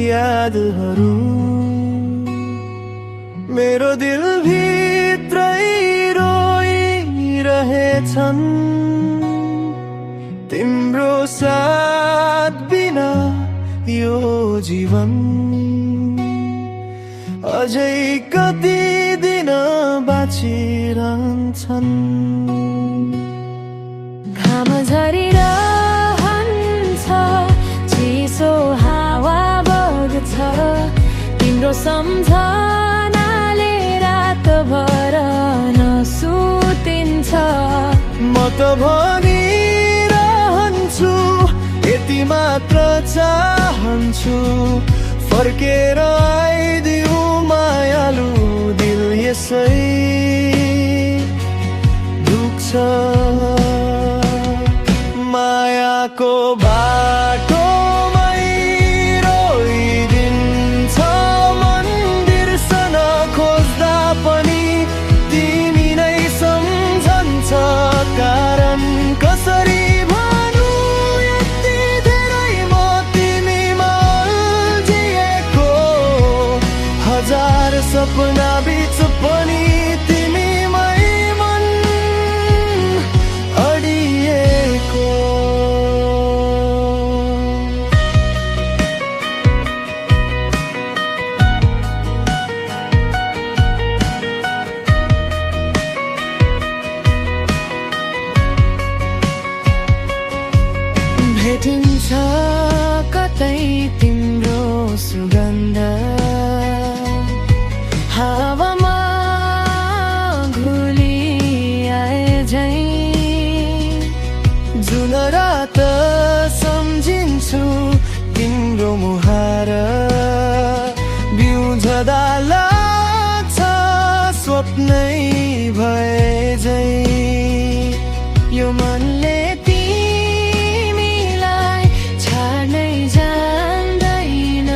यादहरू मेरो दिल भित्रै रोइरहेछन् तिम्रो साथ बिना यो जीवन अझै कति दिन बाँचिरहन्छन्। घाम झरिरहन्छ चिसो हावा बग्छ तिम्रो सम्झनाले रातभर नसुतिन्छ। म त भनिरहन्छु यति मात्र चाहन्छु फर्केर आइदिऊ मायालु दिल यसै दुख्छ। मायाको बाटोमै रोइदिन्छ मन बिर्सन खोज्दा पनि तिमी नै सम्झन्छ कारण कसरी भनु यति धेरै म तिमीमा जिएको हजार सपना बीच पनि तिमीमै मन अडिएको। भेटिन्छ कतै तिम्रो सुगन्ध हावामा घुलिआए झै जुन रात सम्झिन्छु तिम्रो मुहार बिउझदा लाग्छ स्वप्नै भए झै यो मनले तिमीलाई छाड्नै जान्दैन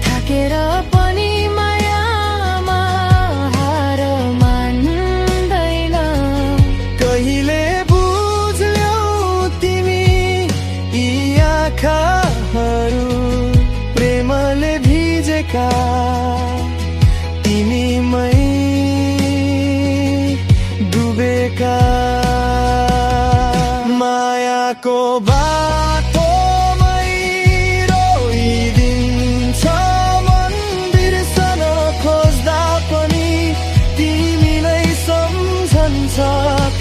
थाकेर पनि मायामा हार मान्दैन। कहिले बुझ्यौ तिमी यी आँखाहरू प्रेमले भिजेका तिमीमै डुबेका। मायाको बाटोमै रोइदिन्छ मन बिर्सन खोज्दा पनि तिमी नै सम्झन्छ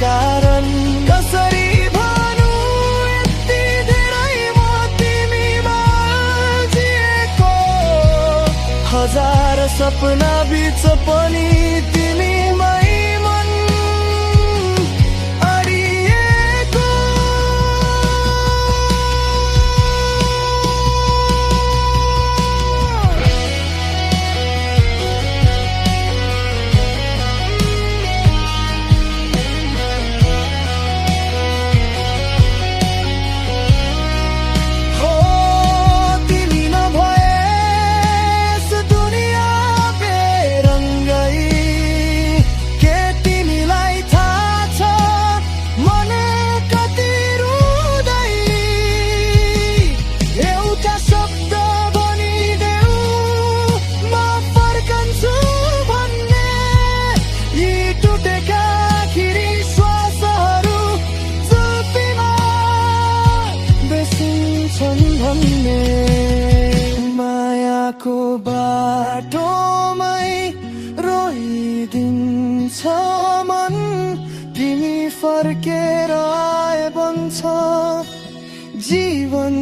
कारण कसरी भनु यति धेरै म तिमीमा जिएको हजार सपना बीच पनि तिमीमै मन अडिएको। हो तिमी नभए यस दुनिया बेरङ्गै के तिमीलाई थाहा छ मन कति रुँदै एउटा शब्द भनिदेऊ म फर्कन्छु भन्ने यी टुटेका आखिरी श्वासहरू चुप्पीमा बेसिन्छन् भन्ने। मायाको बाटोमै रोइदिन्छ मन तिमी फर्केर आए बन्छ जीवन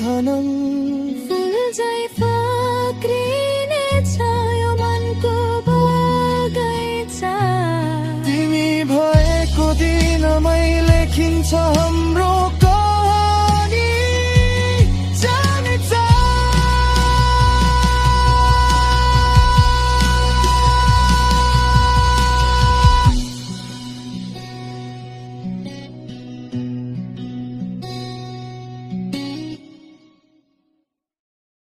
धनम। फुल झै फक्रिनेछ यो मनको बगैँचा तिमी भएको दिनमै लेखिन्छ हाम्रो